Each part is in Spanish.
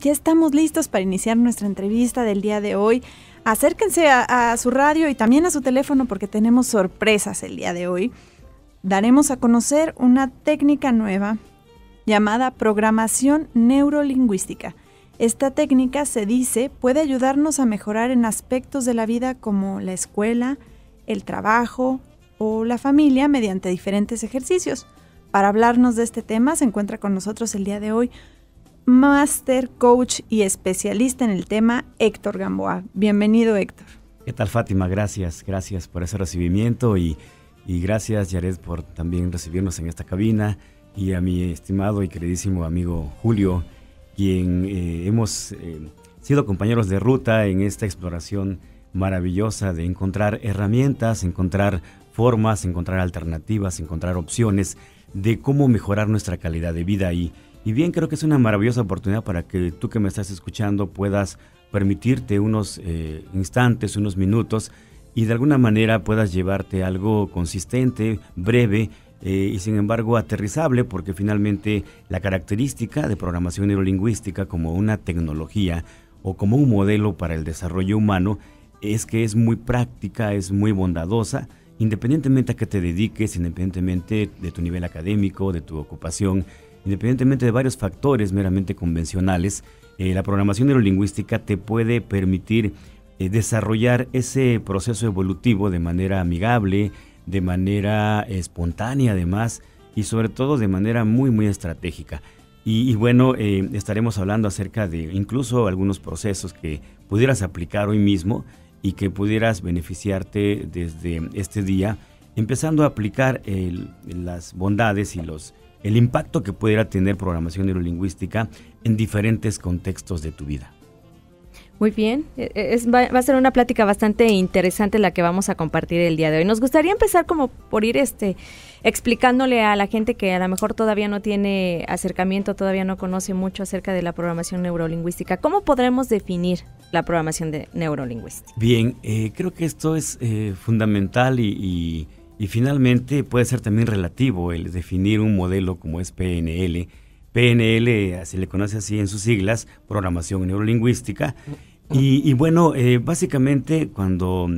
ya estamos listos para iniciar nuestra entrevista del día de hoy. Acérquense a su radio y también a su teléfono porque tenemos sorpresas el día de hoy. Daremos a conocer una técnica nueva llamada programación neurolingüística. Esta técnica, se dice, puede ayudarnos a mejorar en aspectos de la vida como la escuela, el trabajo o la familia mediante diferentes ejercicios. Para hablarnos de este tema se encuentra con nosotros el día de hoy Master Coach y especialista en el tema, Héctor Gamboa. Bienvenido, Héctor. ¿Qué tal, Fátima? Gracias por ese recibimiento y gracias, Yaret, por también recibirnos en esta cabina, y a mi estimado y queridísimo amigo Julio, quien hemos sido compañeros de ruta en esta exploración maravillosa de encontrar herramientas, encontrar formas, encontrar alternativas, encontrar opciones de cómo mejorar nuestra calidad de vida. Y bien, creo que es una maravillosa oportunidad para que tú que me estás escuchando puedas permitirte unos instantes, unos minutos, y de alguna manera puedas llevarte algo consistente, breve y sin embargo aterrizable, porque finalmente la característica de programación neurolingüística como una tecnología o como un modelo para el desarrollo humano es que es muy práctica, es muy bondadosa, independientemente a qué te dediques, independientemente de tu nivel académico, de tu ocupación, independientemente de varios factores meramente convencionales. La programación neurolingüística te puede permitir desarrollar ese proceso evolutivo de manera amigable, de manera espontánea además, y sobre todo de manera muy muy estratégica. Y bueno, estaremos hablando acerca de incluso algunos procesos que pudieras aplicar hoy mismo y que pudieras beneficiarte desde este día, empezando a aplicar las bondades y el impacto que pudiera tener programación neurolingüística en diferentes contextos de tu vida. Muy bien, va a ser una plática bastante interesante la que vamos a compartir el día de hoy. Nos gustaría empezar como por ir explicándole a la gente que a lo mejor todavía no tiene acercamiento, todavía no conoce mucho acerca de la programación neurolingüística. ¿Cómo podremos definir la programación neurolingüística? Bien, creo que esto es fundamental y finalmente puede ser también relativo el definir un modelo como es PNL. PNL se le conoce así en sus siglas, programación neurolingüística. Y bueno, básicamente cuando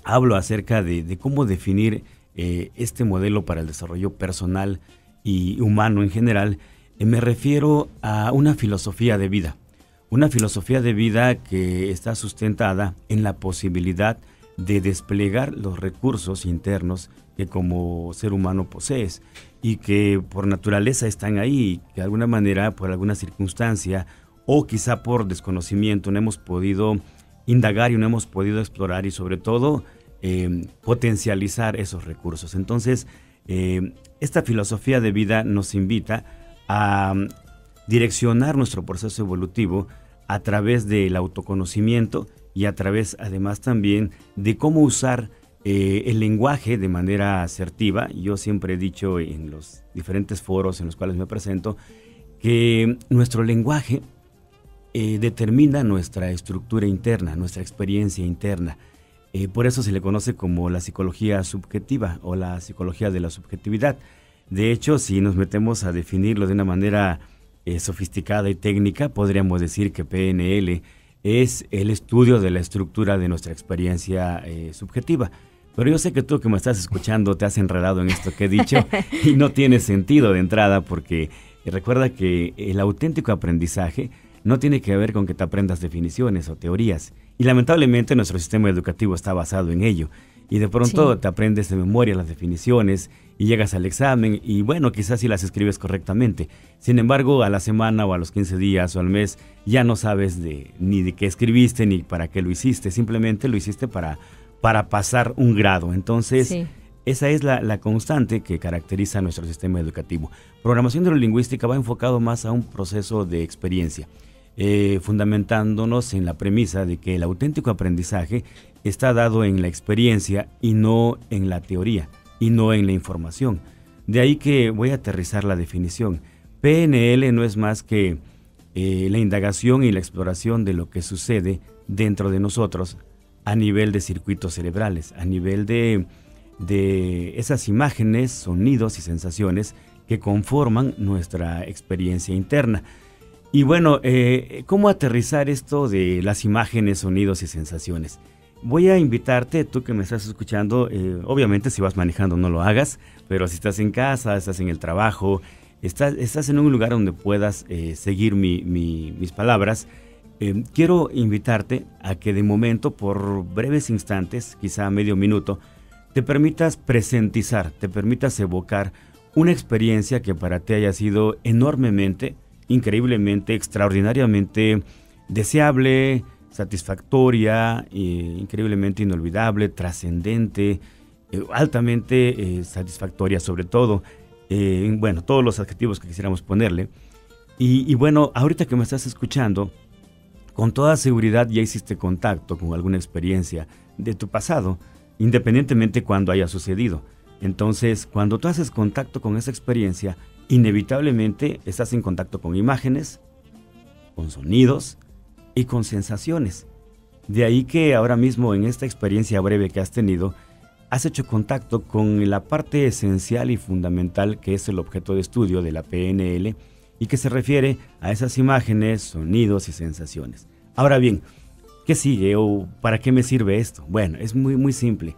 hablo acerca de cómo definir este modelo para el desarrollo personal y humano en general, me refiero a una filosofía de vida. Una filosofía de vida que está sustentada en la posibilidad de desplegar los recursos internos que como ser humano posees y que por naturaleza están ahí, que de alguna manera, por alguna circunstancia o quizá por desconocimiento no hemos podido indagar y no hemos podido explorar y sobre todo potencializar esos recursos. Entonces, esta filosofía de vida nos invita a direccionar nuestro proceso evolutivo a través del autoconocimiento y a través además también de cómo usar el lenguaje de manera asertiva. Yo siempre he dicho en los diferentes foros en los cuales me presento que nuestro lenguaje determina nuestra estructura interna, nuestra experiencia interna. Por eso se le conoce como la psicología subjetiva o la psicología de la subjetividad. De hecho, si nos metemos a definirlo de una manera sofisticada y técnica, podríamos decir que PNL es el estudio de la estructura de nuestra experiencia subjetiva. Pero yo sé que tú que me estás escuchando te has enredado en esto que he dicho y no tiene sentido de entrada, porque recuerda que el auténtico aprendizaje no tiene que ver con que te aprendas definiciones o teorías. Y lamentablemente nuestro sistema educativo está basado en ello. Y de pronto te aprendes de memoria las definiciones y llegas al examen y bueno, quizás sí las escribes correctamente. Sin embargo, a la semana o a los 15 días o al mes ya no sabes ni de qué escribiste ni para qué lo hiciste. Simplemente lo hiciste para pasar un grado. Entonces, esa es la constante que caracteriza nuestro sistema educativo. Programación neurolingüística va enfocado más a un proceso de experiencia, fundamentándonos en la premisa de que el auténtico aprendizaje está dado en la experiencia y no en la teoría, y no en la información. De ahí que voy a aterrizar la definición. PNL no es más que la indagación y la exploración de lo que sucede dentro de nosotros a nivel de circuitos cerebrales, a nivel de esas imágenes, sonidos y sensaciones que conforman nuestra experiencia interna. Y bueno, ¿cómo aterrizar esto de las imágenes, sonidos y sensaciones? Voy a invitarte, tú que me estás escuchando, obviamente si vas manejando no lo hagas, pero si estás en casa, estás en el trabajo, estás en un lugar donde puedas seguir mis palabras, quiero invitarte a que de momento, por breves instantes, quizá medio minuto, te permitas presentizar, te permitas evocar una experiencia que para ti haya sido enormemente, increíblemente, extraordinariamente deseable, satisfactoria, increíblemente inolvidable, trascendente, altamente satisfactoria sobre todo, bueno, todos los adjetivos que quisiéramos ponerle. Y bueno, ahorita que me estás escuchando, con toda seguridad ya hiciste contacto con alguna experiencia de tu pasado, independientemente cuando haya sucedido. Entonces, cuando tú haces contacto con esa experiencia, inevitablemente estás en contacto con imágenes, con sonidos y con sensaciones. De ahí que ahora mismo en esta experiencia breve que has tenido, has hecho contacto con la parte esencial y fundamental que es el objeto de estudio de la PNL y que se refiere a esas imágenes, sonidos y sensaciones. Ahora bien, ¿qué sigue o para qué me sirve esto? Bueno, es muy simple.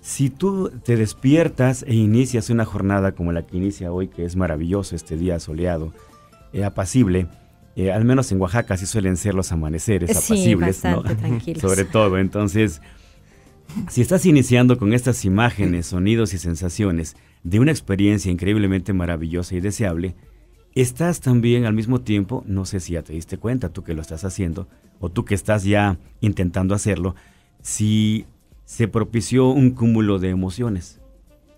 Si tú te despiertas e inicias una jornada como la que inicia hoy, que es maravilloso este día soleado, apacible, al menos en Oaxaca sí suelen ser los amaneceres apacibles, bastante, ¿no? Tranquilos. Sobre todo, entonces, si estás iniciando con estas imágenes, sonidos y sensaciones de una experiencia increíblemente maravillosa y deseable, estás también al mismo tiempo, no sé si ya te diste cuenta, tú que lo estás haciendo, o tú que estás ya intentando hacerlo, si se propició un cúmulo de emociones.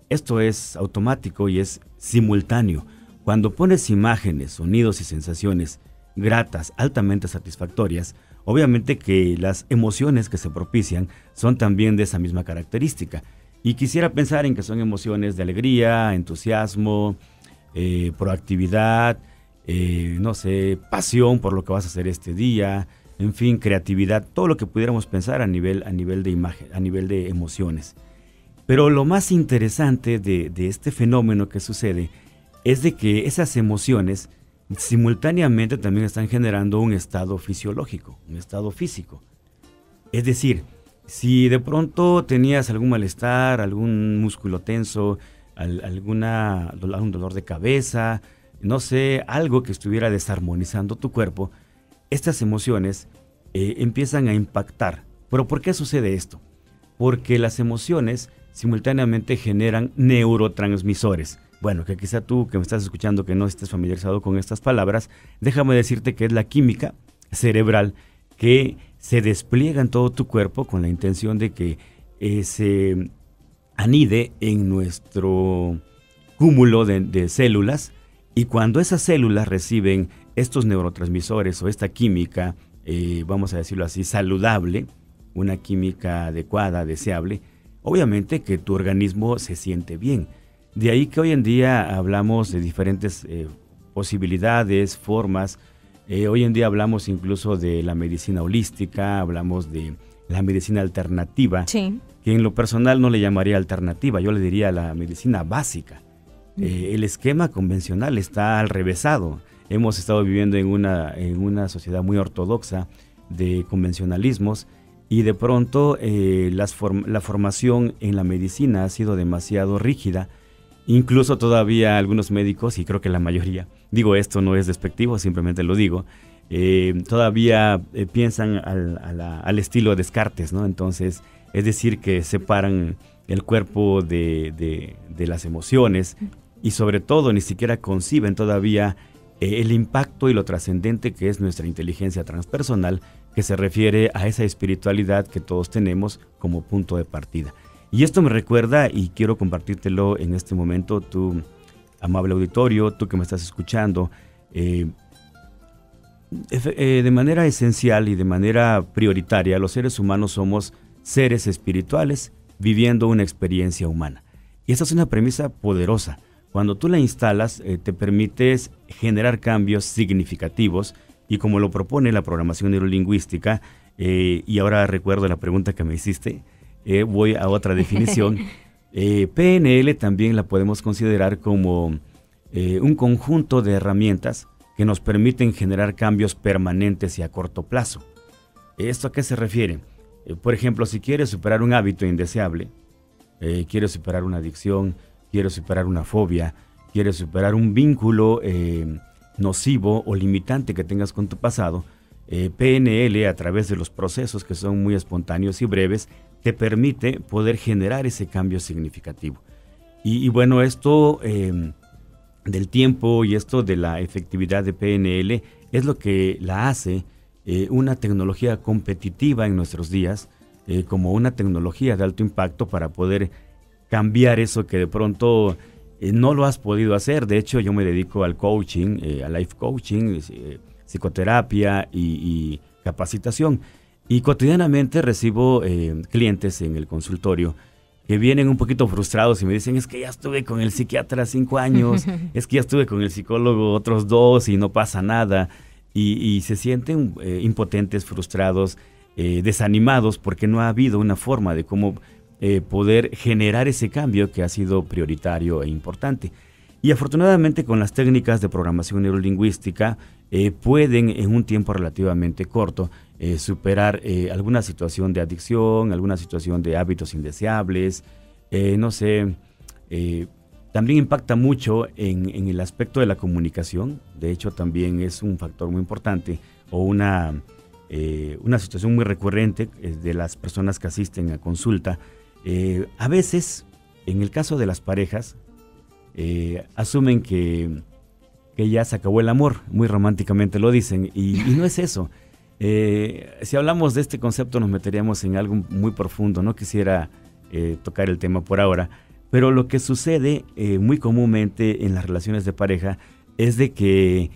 Esto es automático y es simultáneo. Cuando pones imágenes, sonidos y sensaciones gratas, altamente satisfactorias, obviamente que las emociones que se propician son también de esa misma característica. Y quisiera pensar en que son emociones de alegría, entusiasmo, proactividad, no sé, pasión por lo que vas a hacer este día, en fin, creatividad, todo lo que pudiéramos pensar a nivel de imagen, a nivel de emociones. Pero lo más interesante de este fenómeno que sucede es de que esas emociones simultáneamente también están generando un estado fisiológico, un estado físico. Es decir, si de pronto tenías algún malestar, algún músculo tenso, algún dolor de cabeza, no sé, algo que estuviera desarmonizando tu cuerpo, estas emociones empiezan a impactar. ¿Pero por qué sucede esto? Porque las emociones simultáneamente generan neurotransmisores. Bueno, que quizá tú que me estás escuchando que no estés familiarizado con estas palabras, déjame decirte que es la química cerebral que se despliega en todo tu cuerpo con la intención de que se anide en nuestro cúmulo de células, y cuando esas células reciben estos neurotransmisores o esta química, vamos a decirlo así, saludable, una química adecuada, deseable, obviamente que tu organismo se siente bien. De ahí que hoy en día hablamos de diferentes posibilidades, formas. Hoy en día hablamos incluso de la medicina holística, hablamos de la medicina alternativa, Sí. que en lo personal no le llamaría alternativa, yo le diría la medicina básica. El esquema convencional está al revésado. Hemos estado viviendo en una sociedad muy ortodoxa de convencionalismos y de pronto la formación en la medicina ha sido demasiado rígida. Incluso todavía algunos médicos, y creo que la mayoría, digo esto no es despectivo, simplemente lo digo, todavía piensan al estilo Descartes, ¿no? Entonces, es decir, que separan el cuerpo de las emociones y sobre todo ni siquiera conciben todavía el impacto y lo trascendente que es nuestra inteligencia transpersonal, que se refiere a esa espiritualidad que todos tenemos como punto de partida. Y esto me recuerda, y quiero compartírtelo en este momento, tu amable auditorio, tú que me estás escuchando, de manera esencial y de manera prioritaria, los seres humanos somos seres espirituales viviendo una experiencia humana. Y esa es una premisa poderosa. Cuando tú la instalas, te permites generar cambios significativos, y como lo propone la programación neurolingüística, y ahora recuerdo la pregunta que me hiciste, voy a otra definición. PNL también la podemos considerar como un conjunto de herramientas que nos permiten generar cambios permanentes y a corto plazo. ¿Esto a qué se refiere? Por ejemplo, si quieres superar un hábito indeseable, quieres superar una adicción, quieres superar una fobia, quieres superar un vínculo nocivo o limitante que tengas con tu pasado, PNL, a través de los procesos que son muy espontáneos y breves, te permite poder generar ese cambio significativo. Y bueno, esto del tiempo y esto de la efectividad de PNL es lo que la hace una tecnología competitiva en nuestros días, como una tecnología de alto impacto para poder cambiar eso que de pronto no lo has podido hacer. De hecho, yo me dedico al coaching, al life coaching, psicoterapia y capacitación. Y cotidianamente recibo clientes en el consultorio que vienen un poquito frustrados y me dicen, es que ya estuve con el psiquiatra 5 años, es que ya estuve con el psicólogo otros 2 y no pasa nada. Y se sienten impotentes, frustrados, desanimados porque no ha habido una forma de cómo poder generar ese cambio que ha sido prioritario e importante. Y afortunadamente con las técnicas de programación neurolingüística pueden en un tiempo relativamente corto superar alguna situación de adicción, alguna situación de hábitos indeseables, también impacta mucho en el aspecto de la comunicación. De hecho, también es un factor muy importante o una situación muy recurrente de las personas que asisten a consulta. A veces, en el caso de las parejas, asumen que ya se acabó el amor, muy románticamente lo dicen, y no es eso. Si hablamos de este concepto nos meteríamos en algo muy profundo. No quisiera tocar el tema por ahora, pero lo que sucede muy comúnmente en las relaciones de pareja es de que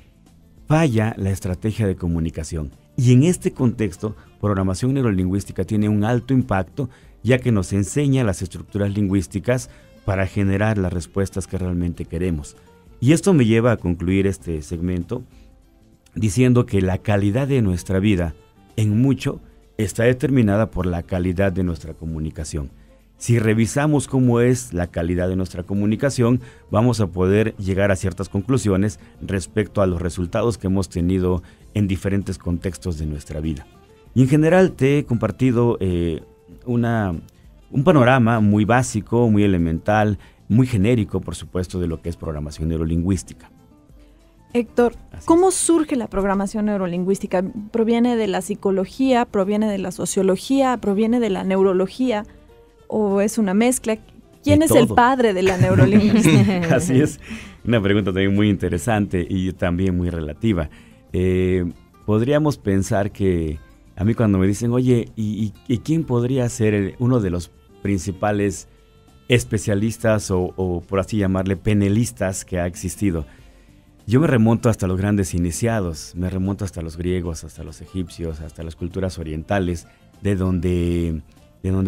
falla la estrategia de comunicación. Y en este contexto, programación neurolingüística tiene un alto impacto, ya que nos enseña las estructuras lingüísticas para generar las respuestas que realmente queremos. Y esto me lleva a concluir este segmento diciendo que la calidad de nuestra vida, en mucho, está determinada por la calidad de nuestra comunicación. Si revisamos cómo es la calidad de nuestra comunicación, vamos a poder llegar a ciertas conclusiones respecto a los resultados que hemos tenido en diferentes contextos de nuestra vida. Y en general te he compartido un panorama muy básico, muy elemental, muy genérico, por supuesto, de lo que es programación neurolingüística. Héctor, ¿cómo surge la programación neurolingüística? ¿Proviene de la psicología, proviene de la sociología, proviene de la neurología o es una mezcla? ¿Quién es el padre de la neurolingüística? Así es, una pregunta también muy interesante y también muy relativa. Podríamos pensar que a mí cuando me dicen, oye, ¿y quién podría ser uno de los principales especialistas o por así llamarle penelistas que ha existido? Yo me remonto hasta los grandes iniciados, me remonto hasta los griegos, hasta los egipcios, hasta las culturas orientales, de donde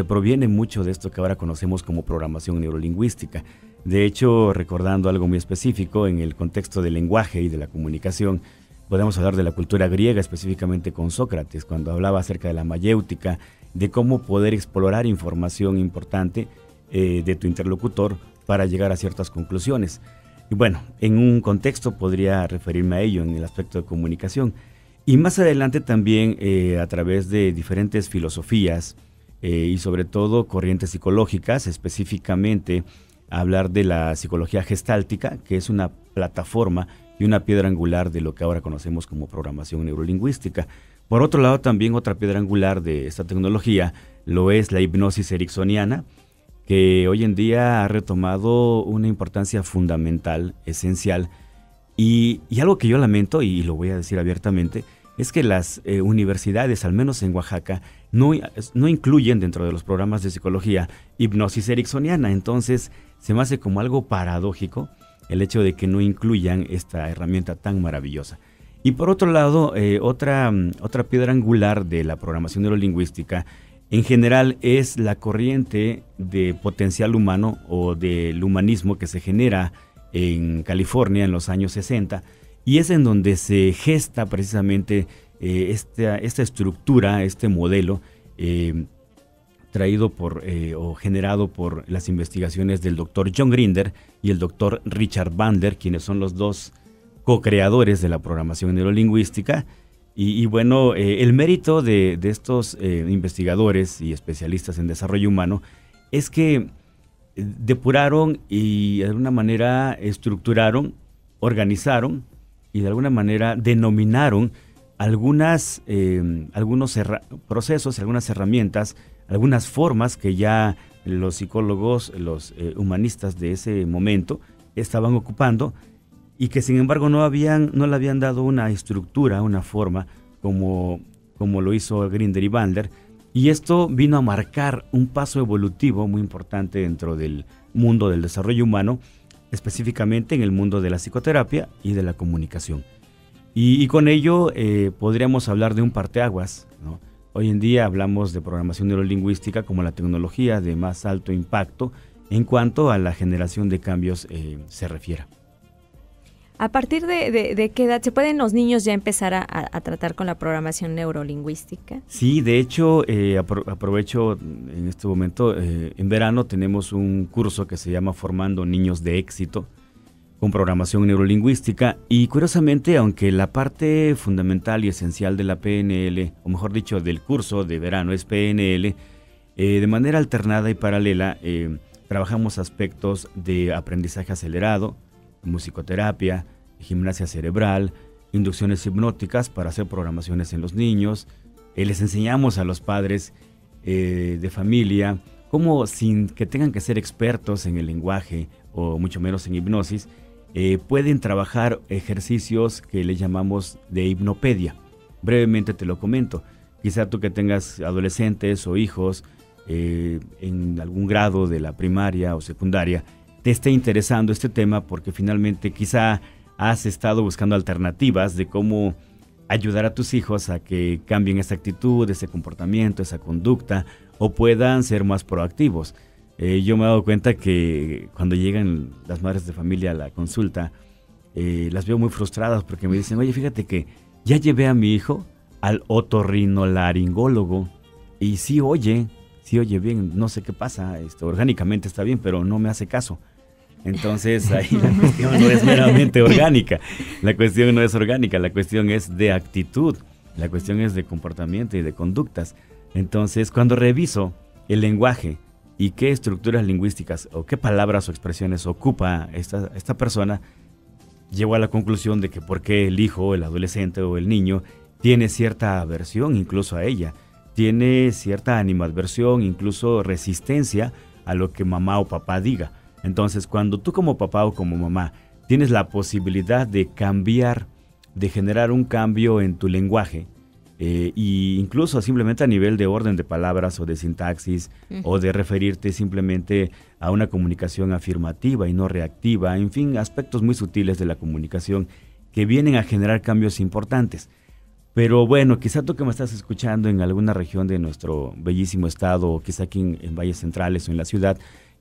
proviene mucho de esto que ahora conocemos como programación neurolingüística. De hecho, recordando algo muy específico en el contexto del lenguaje y de la comunicación, podemos hablar de la cultura griega, específicamente con Sócrates, cuando hablaba acerca de la mayéutica, de cómo poder explorar información importante de tu interlocutor para llegar a ciertas conclusiones. Y bueno, en un contexto podría referirme a ello en el aspecto de comunicación. Y más adelante también a través de diferentes filosofías y sobre todo corrientes psicológicas, específicamente hablar de la psicología gestáltica, que es una plataforma y una piedra angular de lo que ahora conocemos como programación neurolingüística. Por otro lado, también otra piedra angular de esta tecnología lo es la hipnosis ericksoniana, que hoy en día ha retomado una importancia fundamental, esencial, y algo que yo lamento, y lo voy a decir abiertamente, es que las universidades, al menos en Oaxaca, no incluyen dentro de los programas de psicología hipnosis ericksoniana. Entonces se me hace como algo paradójico el hecho de que no incluyan esta herramienta tan maravillosa. Y por otro lado, otra piedra angular de la programación neurolingüística en general es la corriente de potencial humano o del humanismo que se genera en California en los años 60, y es en donde se gesta precisamente esta estructura, este modelo traído o generado por las investigaciones del doctor John Grinder y el doctor Richard Bandler, quienes son los dos co-creadores de la programación neurolingüística. Y bueno, el mérito de estos investigadores y especialistas en desarrollo humano es que depuraron y de alguna manera estructuraron, organizaron y de alguna manera denominaron algunos procesos, algunas herramientas, algunas formas que ya los psicólogos, los humanistas de ese momento estaban ocupando y que sin embargo no le habían dado una estructura, una forma como lo hizo Grinder y Bandler. Y esto vino a marcar un paso evolutivo muy importante dentro del mundo del desarrollo humano, específicamente en el mundo de la psicoterapia y de la comunicación. Y con ello podríamos hablar de un parteaguas, ¿no? Hoy en día hablamos de programación neurolingüística como la tecnología de más alto impacto en cuanto a la generación de cambios se refiere. ¿A partir de qué edad se pueden los niños ya empezar a tratar con la programación neurolingüística? Sí, de hecho, aprovecho en este momento, en verano tenemos un curso que se llama Formando Niños de Éxito con programación neurolingüística y curiosamente, aunque la parte fundamental y esencial de la PNL, o mejor dicho, del curso de verano es PNL, de manera alternada y paralela trabajamos aspectos de aprendizaje acelerado, musicoterapia, gimnasia cerebral, inducciones hipnóticas para hacer programaciones en los niños. Les enseñamos a los padres de familia cómo, sin que tengan que ser expertos en el lenguaje o mucho menos en hipnosis, pueden trabajar ejercicios que le llamamos de hipnopedia. Brevemente te lo comento. Quizá tú que tengas adolescentes o hijos en algún grado de la primaria o secundaria, te esté interesando este tema porque finalmente quizá has estado buscando alternativas de cómo ayudar a tus hijos a que cambien esa actitud, ese comportamiento, esa conducta o puedan ser más proactivos. Yo me he dado cuenta que cuando llegan las madres de familia a la consulta, las veo muy frustradas porque me dicen, oye, fíjate que ya llevé a mi hijo al otorrinolaringólogo y sí oye bien, no sé qué pasa, orgánicamente está bien, pero no me hace caso. Entonces ahí la cuestión no es meramente orgánica, la cuestión no es orgánica, la cuestión es de actitud, la cuestión es de comportamiento y de conductas. Entonces cuando reviso el lenguaje y qué estructuras lingüísticas o qué palabras o expresiones ocupa esta persona, llego a la conclusión de que por qué el hijo, el adolescente o el niño tiene cierta aversión incluso a ella, tiene cierta animadversión, incluso resistencia a lo que mamá o papá diga. Entonces, cuando tú como papá o como mamá tienes la posibilidad de cambiar, de generar un cambio en tu lenguaje, e incluso simplemente a nivel de orden de palabras o de sintaxis, o de referirte simplemente a una comunicación afirmativa y no reactiva, en fin, aspectos muy sutiles de la comunicación que vienen a generar cambios importantes. Pero bueno, quizá tú que me estás escuchando en alguna región de nuestro bellísimo estado, o quizá aquí en Valles Centrales o en la ciudad,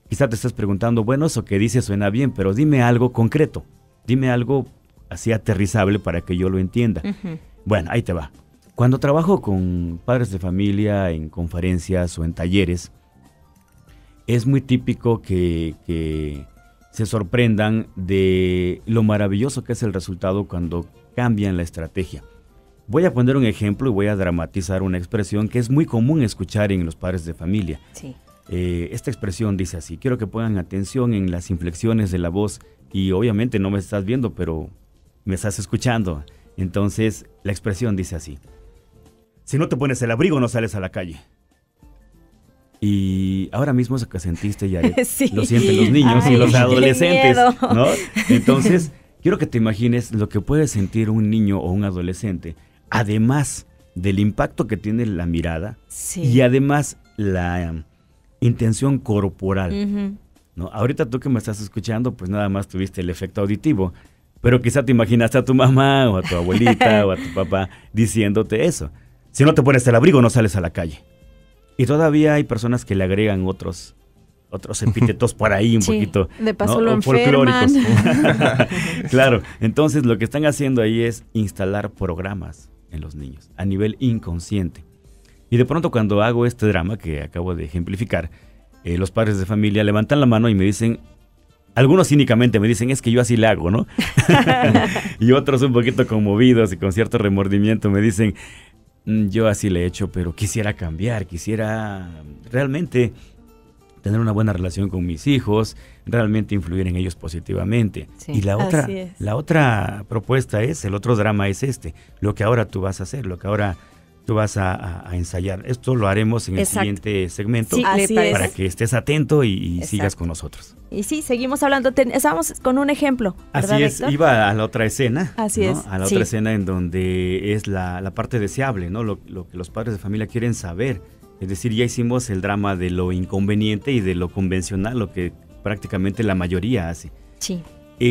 quizá te estás preguntando, bueno, eso que dices suena bien, pero dime algo concreto, dime algo así aterrizable para que yo lo entienda. Bueno, ahí te va. Cuando trabajo con padres de familia en conferencias o en talleres, es muy típico que se sorprendan de lo maravilloso que es el resultado cuando cambian la estrategia. Voy a poner un ejemplo y voy a dramatizar una expresión que es muy común escuchar en los padres de familia. Sí. Esta expresión dice así, quiero que pongan atención en las inflexiones de la voz y obviamente no me estás viendo, pero me estás escuchando. Entonces, la expresión dice así, si no te pones el abrigo no sales a la calle. Y ahora mismo eso que sentiste, Yaret, sí, lo sienten los niños y los adolescentes, ¿no? Entonces, quiero que te imagines lo que puede sentir un niño o un adolescente, además del impacto que tiene la mirada, sí, y además la intención corporal, ¿no? Ahorita tú que me estás escuchando, pues nada más tuviste el efecto auditivo, pero quizá te imaginaste a tu mamá o a tu abuelita o a tu papá diciéndote eso. Si no te pones el abrigo no sales a la calle. Y todavía hay personas que le agregan otros epítetos por ahí un poquito, de paso, ¿no?, lo folclóricos. Claro, entonces lo que están haciendo ahí es instalar programas en los niños a nivel inconsciente. Y de pronto cuando hago este drama que acabo de ejemplificar, los padres de familia levantan la mano y me dicen, Algunos cínicamente me dicen, es que yo así le hago, ¿no? Y otros un poquito conmovidos y con cierto remordimiento me dicen, yo así le he hecho, pero quisiera cambiar, quisiera realmente tener una buena relación con mis hijos, realmente influir en ellos positivamente. Sí. Y la otra propuesta es, el otro drama es lo que ahora tú vas a hacer, lo que ahora tú vas a ensayar. Esto lo haremos en el siguiente segmento, sí, para que estés atento y sigas con nosotros. Y sí, seguimos hablando, estamos con un ejemplo, ¿verdad, Así es, Héctor? iba a la otra escena. Así es. A la otra escena en donde es la parte deseable, ¿no? Lo que los padres de familia quieren saber. Es decir, ya hicimos el drama de lo inconveniente y de lo convencional, lo que prácticamente la mayoría hace. Sí.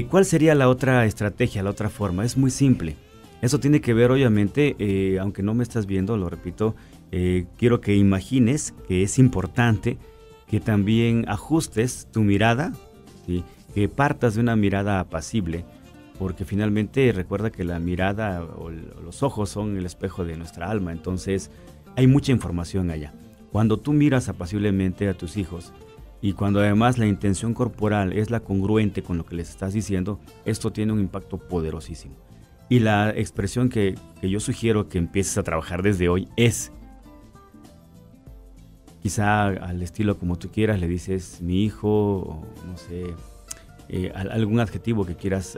¿Cuál sería la otra estrategia, la otra forma? Es muy simple. Eso tiene que ver, obviamente, aunque no me estás viendo, lo repito, quiero que imagines que es importante que también ajustes tu mirada, ¿sí? Que partas de una mirada apacible, porque finalmente recuerda que la mirada o los ojos son el espejo de nuestra alma, entonces hay mucha información allá. Cuando tú miras apaciblemente a tus hijos y cuando además la intención corporal es la congruente con lo que les estás diciendo, esto tiene un impacto poderosísimo. Y la expresión que yo sugiero que empieces a trabajar desde hoy es, quizá al estilo como tú quieras, le dices mi hijo, o no sé, algún adjetivo que quieras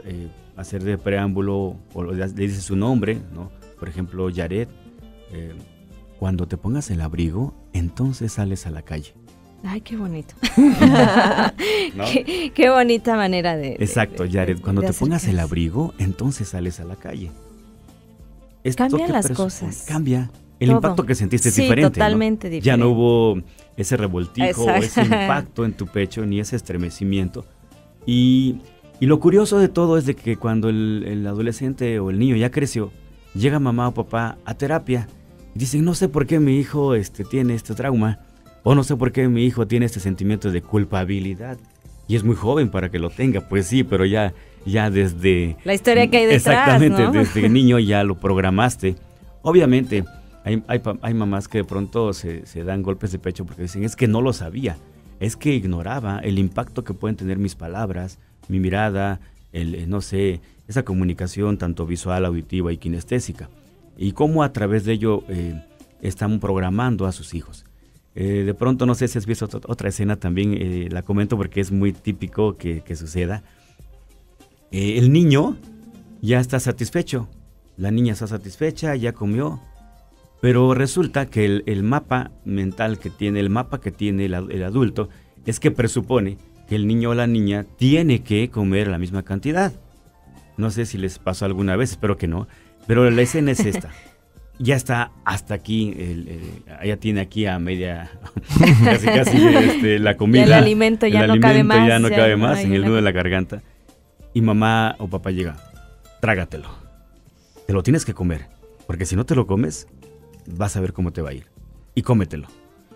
hacer de preámbulo, o le dices su nombre, ¿no? Por ejemplo, Yaret, cuando te pongas el abrigo, entonces sales a la calle. Ay, qué bonito. ¿No? Qué bonita manera de... Exacto, Yaret, cuando te pongas el abrigo, entonces sales a la calle. Cambian las cosas. Cambia. El Todo. impacto que sentiste es sí, diferente, totalmente ¿no? diferente. Ya no hubo ese revoltijo, Exacto. ese impacto en tu pecho, ni ese estremecimiento. Y lo curioso de todo es de que cuando el adolescente o el niño ya creció, llega mamá o papá a terapia y dicen, no sé por qué mi hijo tiene este trauma, o no sé por qué mi hijo tiene este sentimiento de culpabilidad. Y es muy joven para que lo tenga, pues sí, pero ya desde... La historia que hay detrás, exactamente, ¿no? desde niño ya lo programaste. Obviamente, hay mamás que de pronto se dan golpes de pecho porque dicen, es que no lo sabía, es que ignoraba el impacto que pueden tener mis palabras, mi mirada, no sé, esa comunicación tanto visual, auditiva y kinestésica. Y cómo a través de ello están programando a sus hijos. De pronto, no sé si has visto otra escena también, la comento porque es muy típico que suceda. El niño ya está satisfecho, la niña está satisfecha, ya comió, pero resulta que el mapa mental que tiene, el adulto, es que presupone que el niño o la niña tiene que comer la misma cantidad. No sé si les pasó alguna vez, espero que no, pero la escena es esta. Ya está hasta aquí, ya tiene aquí a media, casi la comida. El alimento ya no cabe más. Ya no cabe más en el nudo de la garganta. Y mamá o papá llega, trágatelo. Te lo tienes que comer, porque si no te lo comes, vas a ver cómo te va a ir. Y cómetelo.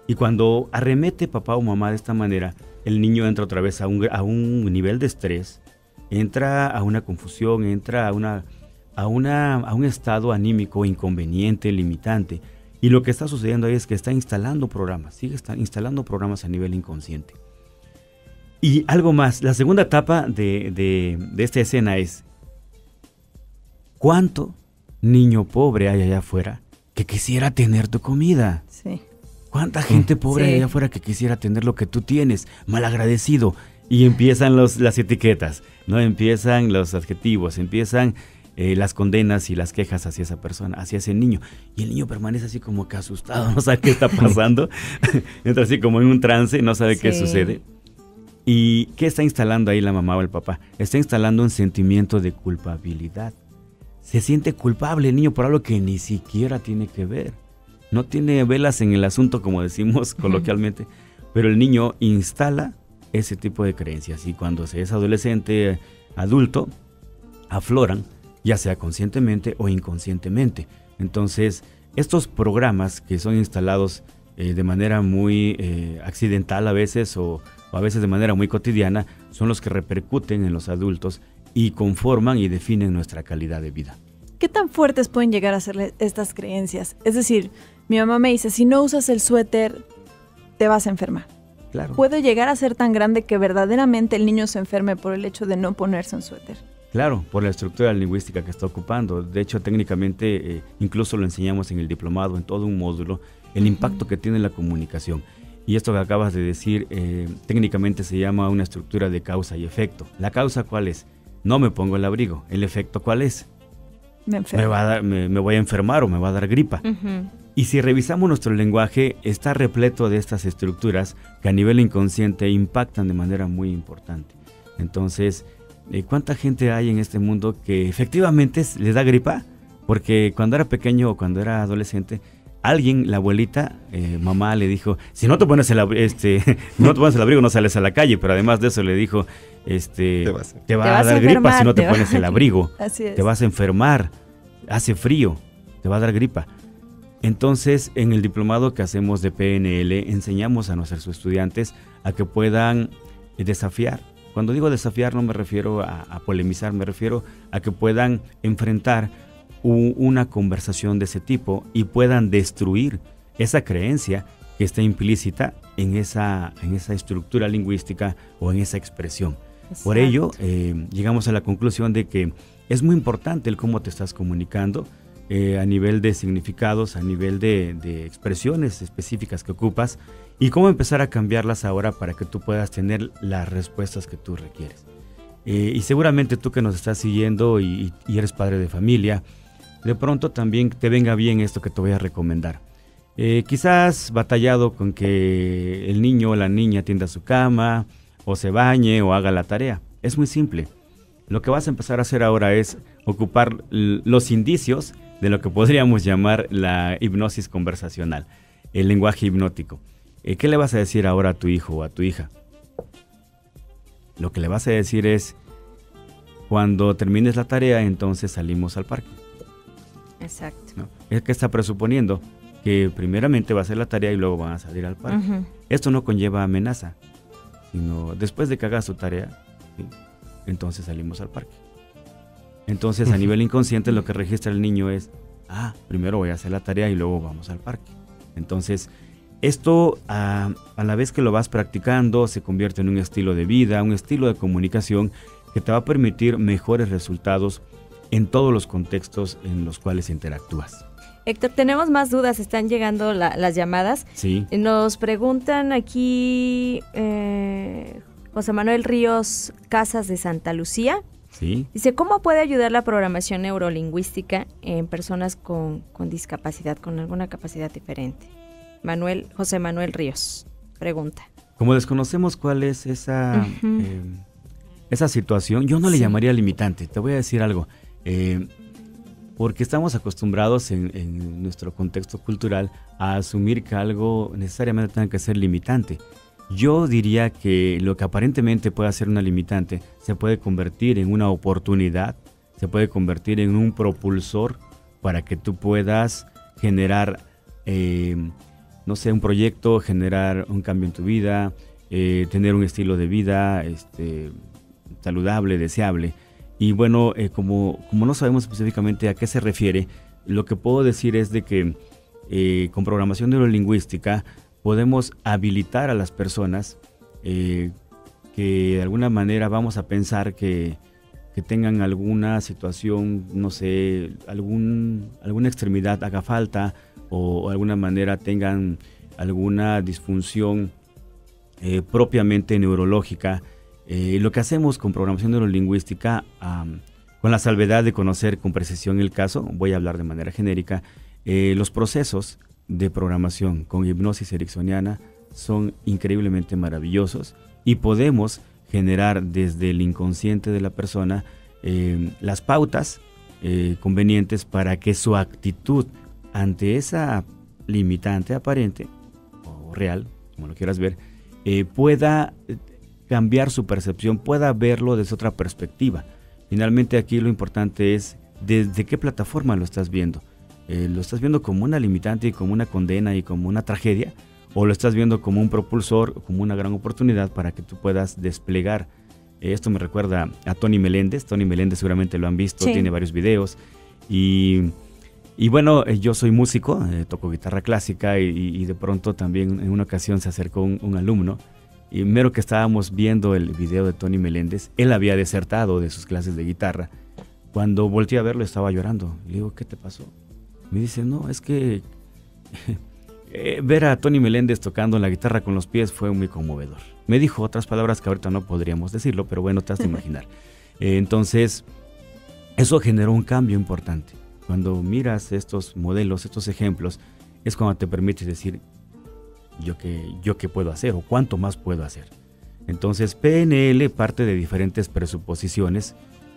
Y cuando arremete papá o mamá de esta manera, el niño entra otra vez a un nivel de estrés, entra a una confusión, entra a un estado anímico inconveniente, limitante. Y lo que está sucediendo ahí es que está instalando programas, instalando programas a nivel inconsciente. Y algo más, la segunda etapa de esta escena es, ¿cuánto niño pobre hay allá afuera que quisiera tener tu comida? Sí. ¿Cuánta gente pobre hay allá afuera que quisiera tener lo que tú tienes? Malagradecido. Y empiezan las etiquetas, ¿no? Empiezan los adjetivos, empiezan las condenas y las quejas hacia esa persona, hacia ese niño. Y el niño permanece así como que asustado, no sabe qué está pasando. Entra así como en un trance, no sabe qué sucede. ¿Y qué está instalando ahí la mamá o el papá? Está instalando un sentimiento de culpabilidad. Se siente culpable el niño por algo que ni siquiera tiene que ver. No tiene velas en el asunto, como decimos coloquialmente, pero el niño instala ese tipo de creencias. Y cuando se es adolescente, adulto, afloran, ya sea conscientemente o inconscientemente. Entonces, estos programas que son instalados de manera muy accidental a veces o a veces de manera muy cotidiana, son los que repercuten en los adultos y conforman y definen nuestra calidad de vida. ¿Qué tan fuertes pueden llegar a ser estas creencias? Es decir, mi mamá me dice, si no usas el suéter, te vas a enfermar. Claro. puede llegar a ser tan grande que verdaderamente el niño se enferme por el hecho de no ponerse un suéter. Claro, por la estructura lingüística que está ocupando. De hecho, técnicamente, incluso lo enseñamos en el diplomado, en todo un módulo, el impacto que tiene la comunicación. Y esto que acabas de decir, técnicamente se llama una estructura de causa y efecto. ¿La causa cuál es? No me pongo el abrigo. ¿El efecto cuál es? Me voy a enfermar o me va a dar gripa. Y si revisamos nuestro lenguaje, está repleto de estas estructuras que a nivel inconsciente impactan de manera muy importante. Entonces, ¿cuánta gente hay en este mundo que efectivamente le da gripa? Porque cuando era pequeño o cuando era adolescente, alguien, la abuelita, mamá le dijo, si no te pones el abrigo no sales a la calle, pero además de eso le dijo, te va a dar gripa si no te pones el abrigo, te vas a enfermar, hace frío, te va a dar gripa. Entonces, en el diplomado que hacemos de PNL, enseñamos a nuestros estudiantes a que puedan desafiar. Cuando digo desafiar no me refiero a polemizar, me refiero a que puedan enfrentar una conversación de ese tipo y puedan destruir esa creencia que está implícita en esa estructura lingüística o en esa expresión. Exacto. Por ello, llegamos a la conclusión de que es muy importante el cómo te estás comunicando a nivel de significados, a nivel de expresiones específicas que ocupas y cómo empezar a cambiarlas ahora para que tú puedas tener las respuestas que tú requieres. Y seguramente tú que nos estás siguiendo y eres padre de familia, de pronto también te venga bien esto que te voy a recomendar. Quizás batallado con que el niño o la niña tienda su cama, o se bañe, o haga la tarea. Es muy simple. Lo que vas a empezar a hacer ahora es ocupar los indicios de lo que podríamos llamar la hipnosis conversacional, el lenguaje hipnótico. ¿Qué le vas a decir ahora a tu hijo o a tu hija? Lo que le vas a decir es, cuando termines la tarea, entonces salimos al parque. Exacto. ¿No? Es que está presuponiendo que primeramente va a hacer la tarea y luego van a salir al parque. Uh-huh. Esto no conlleva amenaza, sino después de que hagas tu tarea, ¿sí? Entonces salimos al parque. Entonces a nivel inconsciente lo que registra el niño es, primero voy a hacer la tarea y luego vamos al parque. Entonces esto a la vez que lo vas practicando se convierte en un estilo de vida, un estilo de comunicación que te va a permitir mejores resultados en todos los contextos en los cuales interactúas. Héctor, tenemos más dudas, están llegando las llamadas. Sí. Nos preguntan aquí José Manuel Ríos Casas de Santa Lucía. Sí. Dice, ¿cómo puede ayudar la programación neurolingüística en personas con discapacidad, con alguna capacidad diferente? José Manuel Ríos pregunta. Como desconocemos cuál es esa situación, yo no le llamaría limitante. Te voy a decir algo. Porque estamos acostumbrados en nuestro contexto cultural a asumir que algo necesariamente tenga que ser limitante. Yo diría que lo que aparentemente puede ser una limitante se puede convertir en una oportunidad, se puede convertir en un propulsor para que tú puedas generar, un proyecto, generar un cambio en tu vida, tener un estilo de vida saludable, deseable. Y bueno, como no sabemos específicamente a qué se refiere, lo que puedo decir es de que con programación neurolingüística podemos habilitar a las personas que de alguna manera vamos a pensar que tengan alguna situación, no sé, alguna extremidad haga falta o de alguna manera tengan alguna disfunción propiamente neurológica. Lo que hacemos con programación neurolingüística, con la salvedad de conocer con precisión el caso, voy a hablar de manera genérica, los procesos de programación con hipnosis ericksoniana son increíblemente maravillosos y podemos generar desde el inconsciente de la persona las pautas convenientes para que su actitud ante esa limitante aparente o real, como lo quieras ver, pueda cambiar su percepción, pueda verlo desde otra perspectiva. Finalmente aquí lo importante es desde qué plataforma lo estás viendo. ¿Lo estás viendo como una limitante y como una condena y como una tragedia? ¿O lo estás viendo como un propulsor, como una gran oportunidad para que tú puedas desplegar? Esto me recuerda a Tony Meléndez. Tony Meléndez seguramente lo han visto, sí. Tiene varios videos. Y bueno, yo soy músico, toco guitarra clásica y de pronto también en una ocasión se acercó un alumno y mero que estábamos viendo el video de Tony Meléndez, él había desertado de sus clases de guitarra. Cuando volteé a verlo estaba llorando. Le digo, ¿qué te pasó? Me dice, no, es que ver a Tony Meléndez tocando la guitarra con los pies fue muy conmovedor. Me dijo otras palabras que ahorita no podríamos decirlo, pero bueno, te has de imaginar. Entonces, eso generó un cambio importante. Cuando miras estos modelos, estos ejemplos, es cuando te permites decir, ¿yo qué puedo hacer o cuánto más puedo hacer? Entonces, PNL parte de diferentes presuposiciones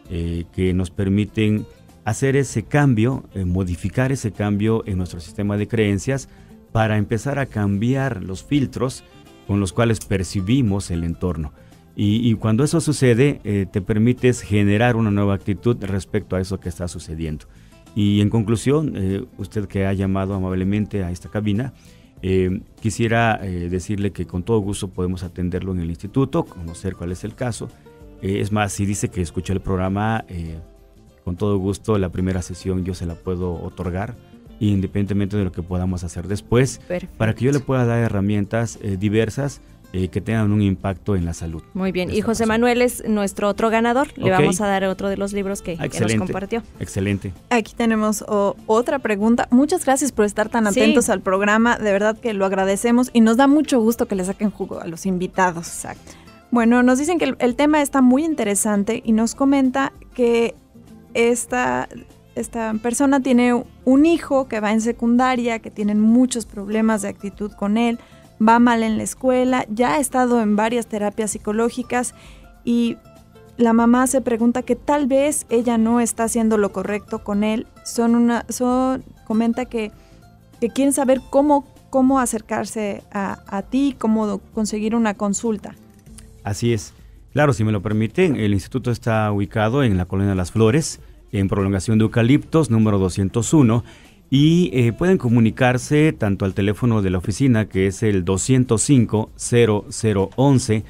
que nos permiten hacer ese cambio, modificar ese cambio en nuestro sistema de creencias para empezar a cambiar los filtros con los cuales percibimos el entorno. Y cuando eso sucede, te permites generar una nueva actitud respecto a eso que está sucediendo. Y en conclusión, usted que ha llamado amablemente a esta cabina, quisiera decirle que con todo gusto podemos atenderlo en el instituto, conocer cuál es el caso. Es más, si dice que escuchó el programa, con todo gusto la primera sesión yo se la puedo otorgar, independientemente de lo que podamos hacer después. Perfecto. Para que yo le pueda dar herramientas diversas que tengan un impacto en la salud. Muy bien, y José Manuel es nuestro otro ganador. Le vamos a dar otro de los libros que nos compartió. Excelente. Aquí tenemos otra pregunta. Muchas gracias por estar tan atentos al programa. De verdad que lo agradecemos y nos da mucho gusto que le saquen jugo a los invitados. Exacto. Bueno, nos dicen que el tema está muy interesante y nos comenta que esta persona tiene un hijo que va en secundaria, que tienen muchos problemas de actitud con él, va mal en la escuela, ya ha estado en varias terapias psicológicas y la mamá se pregunta que tal vez ella no está haciendo lo correcto con él. Comenta que quieren saber cómo acercarse a ti, cómo conseguir una consulta. Así es. Claro, si me lo permiten, el instituto está ubicado en la Colonia Las Flores, en Prolongación de Eucaliptos, número 201, y pueden comunicarse tanto al teléfono de la oficina, que es el 205-0011,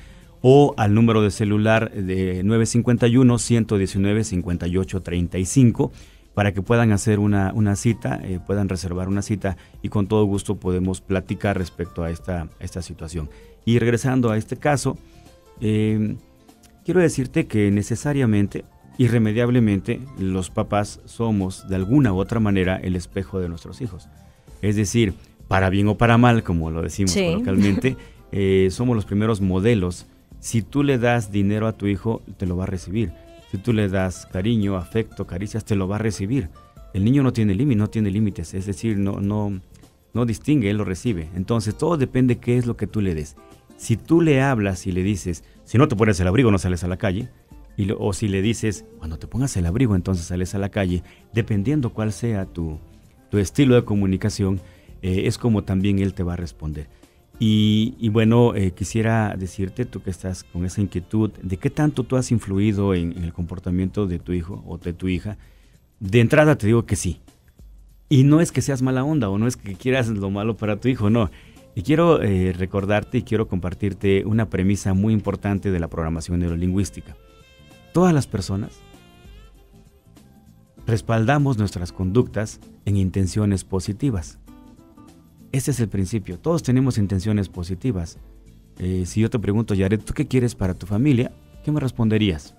o al número de celular de 951-119-5835, para que puedan hacer una cita, puedan reservar una cita, y con todo gusto podemos platicar respecto a esta situación. Y regresando a este caso, quiero decirte que necesariamente, irremediablemente, los papás somos de alguna u otra manera el espejo de nuestros hijos. Es decir, para bien o para mal, como lo decimos coloquialmente, somos los primeros modelos. Si tú le das dinero a tu hijo, te lo va a recibir. Si tú le das cariño, afecto, caricias, te lo va a recibir. El niño no tiene límites, es decir, no distingue, él lo recibe. Entonces, todo depende de qué es lo que tú le des. Si tú le hablas y le dices, si no te pones el abrigo no sales a la calle, o si le dices, cuando te pongas el abrigo entonces sales a la calle, dependiendo cuál sea tu estilo de comunicación, es como también él te va a responder. Y bueno, quisiera decirte, tú que estás con esa inquietud, de qué tanto tú has influido en el comportamiento de tu hijo o de tu hija. De entrada te digo que sí. Y no es que seas mala onda o no es que quieras lo malo para tu hijo, no. Y quiero recordarte y quiero compartirte una premisa muy importante de la programación neurolingüística. Todas las personas respaldamos nuestras conductas en intenciones positivas. Ese es el principio. Todos tenemos intenciones positivas. Si yo te pregunto, Yaret, ¿tú qué quieres para tu familia? ¿Qué me responderías?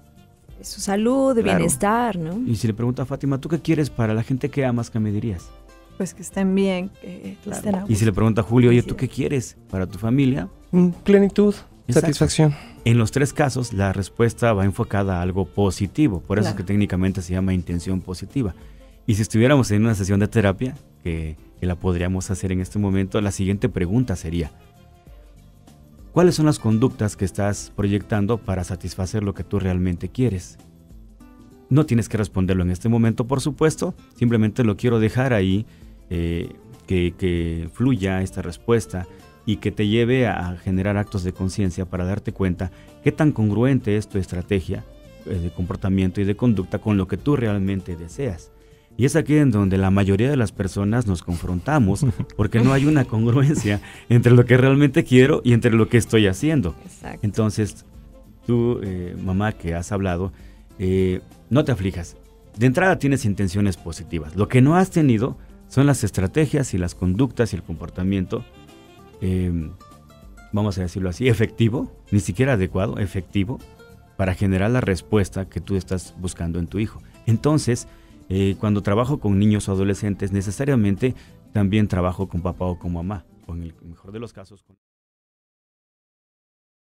Su salud, bienestar, ¿no? Y si le pregunto a Fátima, ¿tú qué quieres para la gente que amas? ¿Qué me dirías? Pues que estén bien, que estén a gusto. Y si le pregunto a Julio, oye, ¿tú qué quieres para tu familia? Plenitud, satisfacción. En los tres casos, la respuesta va enfocada a algo positivo. Por eso es que técnicamente se llama intención positiva. Y si estuviéramos en una sesión de terapia, que la podríamos hacer en este momento, la siguiente pregunta sería, ¿cuáles son las conductas que estás proyectando para satisfacer lo que tú realmente quieres? No tienes que responderlo en este momento, por supuesto, simplemente lo quiero dejar ahí, que fluya esta respuesta y que te lleve a generar actos de conciencia para darte cuenta qué tan congruente es tu estrategia de comportamiento y de conducta con lo que tú realmente deseas. Y es aquí en donde la mayoría de las personas nos confrontamos porque no hay una congruencia entre lo que realmente quiero y entre lo que estoy haciendo. Exacto. Entonces, tú, mamá que has hablado, no te aflijas. De entrada tienes intenciones positivas. Lo que no has tenido son las estrategias y las conductas y el comportamiento vamos a decirlo así, efectivo, ni siquiera adecuado, efectivo, para generar la respuesta que tú estás buscando en tu hijo. Entonces, cuando trabajo con niños o adolescentes, necesariamente también trabajo con papá o con mamá, o en el mejor de los casos con